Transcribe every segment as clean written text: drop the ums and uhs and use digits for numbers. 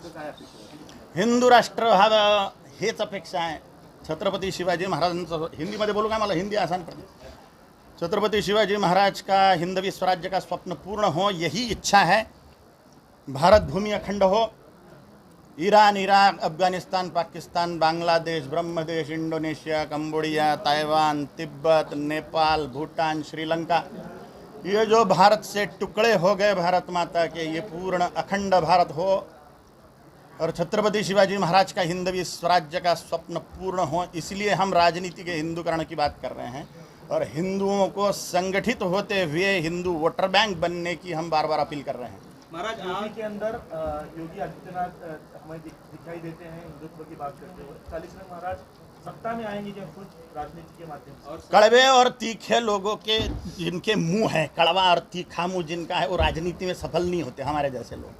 नेमकं काय अपेक्षा आहे? हिंदू राष्ट्र व्हावं हेच अपेक्षा आहे. छत्रपति शिवाजी महाराजांचं हिंदीमध्ये बोलू का? मला हिंदी आसान पड़ती. छत्रपति शिवाजी महाराज का हिंदवी स्वराज्य का स्वप्न पूर्ण हो, यही इच्छा है. भारत भूमि अखंड हो. Iran, Iraq, Afghanistan, Pakistan, Bangladesh, Brahmadesh, Indonesia, Cambodia, Taiwan, Tibet, Nepal, Bhutan, Sri Lanka, ये जो भारत से टुकड़े हो गए भारत माता के, ये पूर्ण अखंड भारत हो और छत्रपति शिवाजी महाराज का हिंदवी स्वराज्य का स्वप्न पूर्ण हो. इसलिए हम राजनीति के हिंदूकरण की बात कर रहे हैं और हिंदुओं को संगठित होते हुए हिंदू वोटर बैंक बनने की हम बार बार अपील कर रहे हैं. महाराज यूपी के अंदर योगी आदित्यनाथ हमें दिखाई देते हैं हिंदुत्व की बात करते हुए. कालीचरण महाराज सत्ता में आएंगे जब खुद राजनीति के माध्यम से. और कड़वे और तीखे लोगों के जिनके मुंह है, कड़वा और तीखा मुंह जिनका है, वो राजनीति में सफल नहीं होते. हमारे जैसे लोग,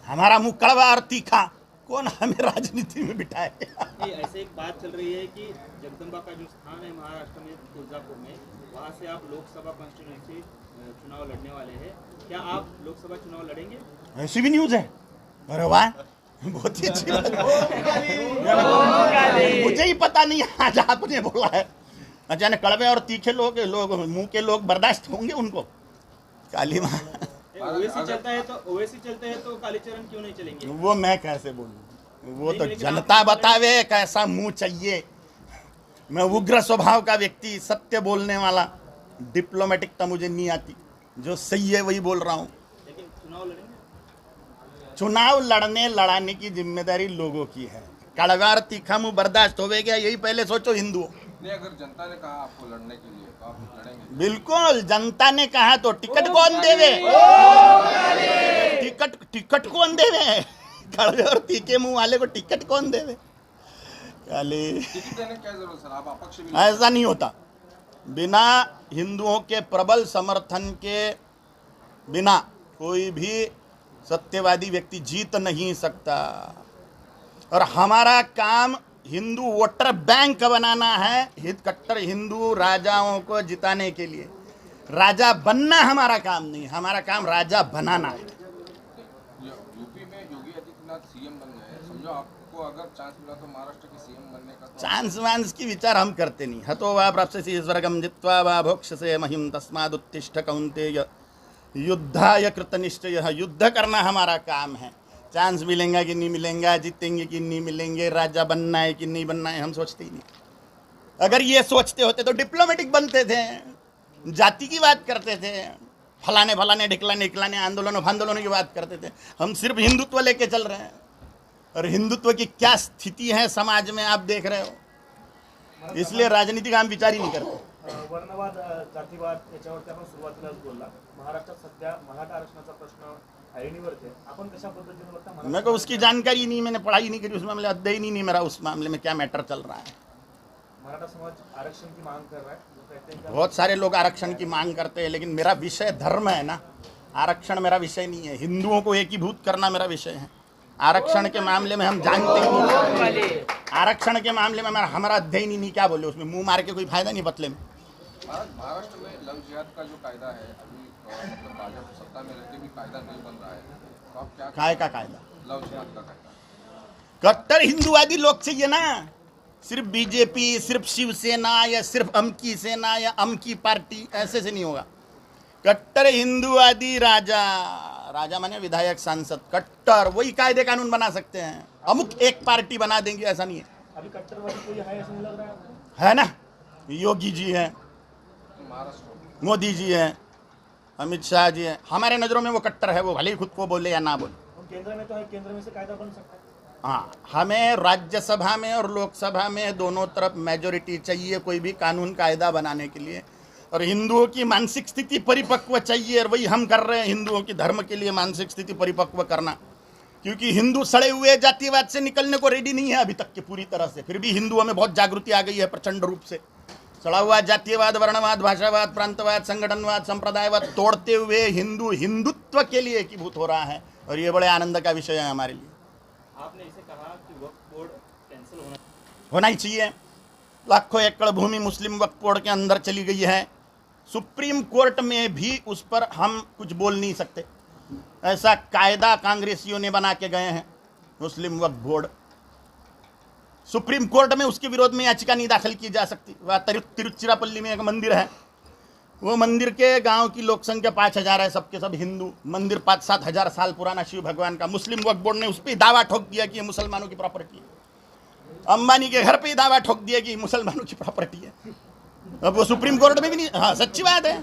हमारा मुंह कड़वा और तीखा, कौन हमें राजनीति में बिठाए? ऐसे एक बात चल रही है कि जगदम्बा का जो स्थान है महाराष्ट्र में तुळजापुर में, वहाँ से आप लोकसभा कॉन्स्टिट्यूएंसी चुनाव लड़ने वाले हैं. क्या आप लोकसभा चुनाव लड़ेंगे? ऐसी भी न्यूज है. अरे वाह, बहुत ही अच्छी बात. मुझे ही पता नहीं, आज आपने बोला है. अचानक कड़वे और तीखे लोग मुंह के लोग बर्दाश्त होंगे उनको? काली माँ, ओवैसी चलते हैं तो कालीचरण क्यों नहीं चलेंगे? वो मैं कैसे बोलूँ? वो तो जनता बतावे कैसा मुंह चाहिए. मैं उग्र स्वभाव का व्यक्ति, सत्य बोलने वाला. डिप्लोमेटिकता मुझे नहीं आती. जो सही है वही बोल रहा हूँ. लेकिन चुनाव लड़ेंगे? चुनाव लड़ाने की जिम्मेदारी लोगों की है. कड़वा तीखा मुंह बर्दाश्त होगा, यही पहले सोचो हिंदुओं. नहीं, अगर जनता ने कहा आपको लड़ने के लिए तो आप लड़ेंगे? बिल्कुल, जनता ने कहा तो टिकट कौन देवे? टिकट कौन देवे? कड़वे और तीखे मुंह वाले को टिकट कौन देवे? काले, टिकट देने की क्या जरूरत सर? आप अपक्ष भी ऐसा नहीं होता. बिना हिंदुओं के प्रबल समर्थन के बिना कोई भी सत्यवादी व्यक्ति जीत नहीं सकता. और हमारा काम हिंदू वोटर बैंक बनाना है. कट्टर हिंदू राजाओं को जिताने के लिए. राजा बनना हमारा काम नहीं, हमारा काम राजा बनाना है. यूपी में योगी आदित्यनाथ सीएम बन गए, समझो आपको अगर चांस मिला तो महाराष्ट्र के सीएम बनने का, तो चांस वांस की विचार हम करते नहीं. हतो वा प्राप्स्यसि स्वर्गं जित्वा वा भोक्ष्यसे महिं तस्मादुत्तिष्ठ कौन्तेय युद्धाय कृतनिश्चयः. युद्ध करना हमारा काम है. चांस मिलेगा कि नहीं मिलेगा, जीतेंगे कि नहीं मिलेंगे, राजा बनना है कि नहीं बनना है, हम सोचते ही नहीं. अगर ये सोचते होते तो डिप्लोमेटिक बनते थे, जाति की बात करते थे, फलाने ढिकलाने आंदोलनों की बात करते थे. हम सिर्फ हिंदुत्व लेके चल रहे हैं और हिंदुत्व की क्या स्थिति है समाज में आप देख रहे हो. इसलिए राजनीति का हम विचार ही नहीं करते. वर्णवाद, जातीवाद याच्यावरती आपण सुरुवातीलाच बोलला. महाराष्ट्रात सध्या मराठा आरक्षणाचा प्रश्न ऐरणीवरती आहे. आपण कशा पद्धतीने बघता? मेरे को उसकी जानकारी नहीं, मैंने पढ़ाई नहीं करी उस मामले, अध्ययन ही नहीं मेरा उस मामले में क्या मैटर चल रहा है. मराठा समाज आरक्षण की मांग कर रहा है. वो कहते हैं कि बहुत सारे लोग आरक्षण की मांग करते हैं, लेकिन मेरा विषय धर्म है ना. आरक्षण मेरा विषय नहीं है. हिंदुओं को एकीभूत करना मेरा विषय है. आरक्षण के मामले में हम जानते ही नहीं. आरक्षण के मामले में हमारा अध्ययन ही नहीं. क्या बोले उसमें, मुंह मार के कोई फायदा नहीं बतले में. महाराष्ट्र में लव जिहाद का जो कायदा है अभी, मतलब भाजपा सत्ता में रहते भी कायदा नहीं बन रहा है, तो आप क्या? काय का कायदा? लव जिहाद का कायदा. कट्टर हिंदुवादी लोग चाहिए ना. सिर्फ बीजेपी, सिर्फ शिवसेना या सिर्फ अमकी सेना या अमकी पार्टी, ऐसे से नहीं होगा. कट्टर हिंदुवादी राजा माने विधायक, सांसद, कट्टर वही कायदे कानून बना सकते हैं. अमुक एक पार्टी बना देंगे ऐसा नहीं है. अभी कट्टरवादी कोई है ऐसा नहीं लग रहा है आपको? है ना, योगी जी हैं, महाराष्ट्र मोदी जी हैं, अमित शाह जी हैं. हमारे नज़रों में वो कट्टर है, वो भले ही खुद को बोले या ना बोले. हम केंद्र में तो है, केंद्र में से कायदा बन सकता है. हाँ, हमें राज्यसभा में और लोकसभा में दोनों तरफ मेजोरिटी चाहिए कोई भी कानून कायदा बनाने के लिए. और हिंदुओं की मानसिक स्थिति परिपक्व चाहिए, और वही हम कर रहे हैं. हिंदुओं की धर्म के लिए मानसिक स्थिति परिपक्व करना, क्योंकि हिंदू सड़े हुए जातिवाद से निकलने को रेडी नहीं है अभी तक के पूरी तरह से. फिर भी हिंदुओं में बहुत जागृति आ गई है प्रचंड रूप से. सड़ा हुआ जातीयवाद, वर्णवाद, भाषावाद, प्रांतवाद, संगठनवाद, संप्रदायवाद तोड़ते हुए हिंदू हिंदुत्व के लिए एकीभूत हो रहा है, और ये बड़े आनंद का विषय है हमारे लिए. आपने इसे कहा कि वक्फ बोर्ड कैंसिल होना ही चाहिए. लाखों एकड़ भूमि मुस्लिम वक्फ बोर्ड के अंदर चली गई है. सुप्रीम कोर्ट में भी उस पर हम कुछ बोल नहीं सकते. ऐसा कायदा कांग्रेसियों ने बना के गए हैं. मुस्लिम वक्फ बोर्ड, सुप्रीम कोर्ट में उसके विरोध में याचिका नहीं दाखिल की जा सकती। वह तिरुचिरापल्ली में एक मंदिर है, वो मंदिर के गांव की लोक संख्या 5,000 है, सबके सब हिंदू। मंदिर 5-7 हजार साल पुराना शिव भगवान का। मुस्लिम वक्फ बोर्ड ने उस पर दावा ठोक दिया कि ये मुसलमानों की प्रॉपर्टी है। अंबानी के घर पे ही दावा ठोक दिया कि मुसलमानों की प्रॉपर्टी है। अब वो सुप्रीम कोर्ट में भी नहीं, हाँ सच्ची बात है,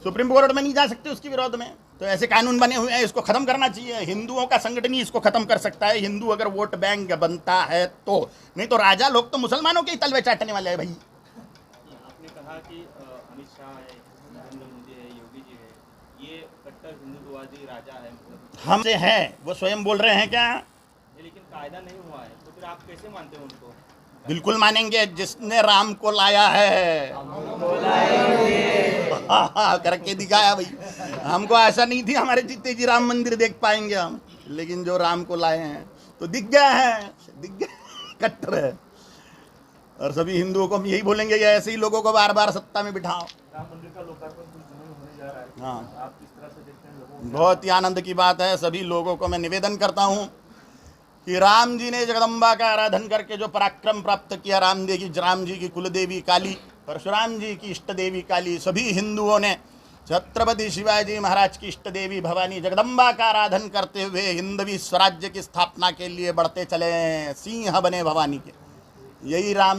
सुप्रीम कोर्ट में नहीं जा सकते उसके विरोध में। तो ऐसे कानून बने हुए हैं, इसको खत्म करना चाहिए। हिंदुओं का संगठन ही इसको खत्म कर सकता है, हिंदू अगर वोट बैंक बनता है तो। नहीं तो राजा लोग तो मुसलमानों के ही तलवे चाटने वाले हैं भाई। आपने कहा कि अमित शाह है, नरेंद्र मोदी है, योगी जी है, ये कट्टर हिंदुत्ववादी राजा है, मतलब हमसे है, वो स्वयं बोल रहे हैं क्या? लेकिन कायदा नहीं हुआ है, तो फिर आप कैसे मानते हो उनको? बिल्कुल मानेंगे, जिसने राम को लाया है करके दिखाया भाई। हमको आशा नहीं थी हमारे जीते जी राम मंदिर देख पाएंगे हम, लेकिन जो राम को लाए हैं तो दिख गया है, दिख गया कट्टर है। और सभी हिंदुओं को हम यही बोलेंगे कि ऐसे ही लोगों को बार बार सत्ता में बिठाओ। राम मंदिर का लोकार्पण कुछ दिनों में होने जा रहा है, हाँ, आप किस तरह से देखते हैं लोगों? बहुत ही आनंद की बात है। सभी लोगों को मैं निवेदन करता हूँ कि राम जी ने जगदम्बा का आराधन करके जो पराक्रम प्राप्त किया, राम जी की कुलदेवी काली, परशुराम जी की इष्ट देवी काली, सभी हिंदुओं ने छत्रपति शिवाजी महाराज की इष्ट देवी भवानी जगदम्बा का आराधन करते हुए हिंदवी स्वराज्य की स्थापना के लिए बढ़ते चले, सिंह बने भवानी के। यही राम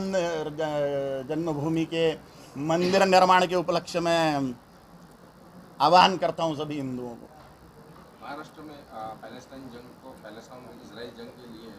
जन्मभूमि के मंदिर निर्माण के उपलक्ष्य में आह्वान करता हूँ सभी हिंदुओं को। महाराष्ट्र में पैलेस्टाइन जंग को, पैलेस्टाइन में इजराइल जंग के लिए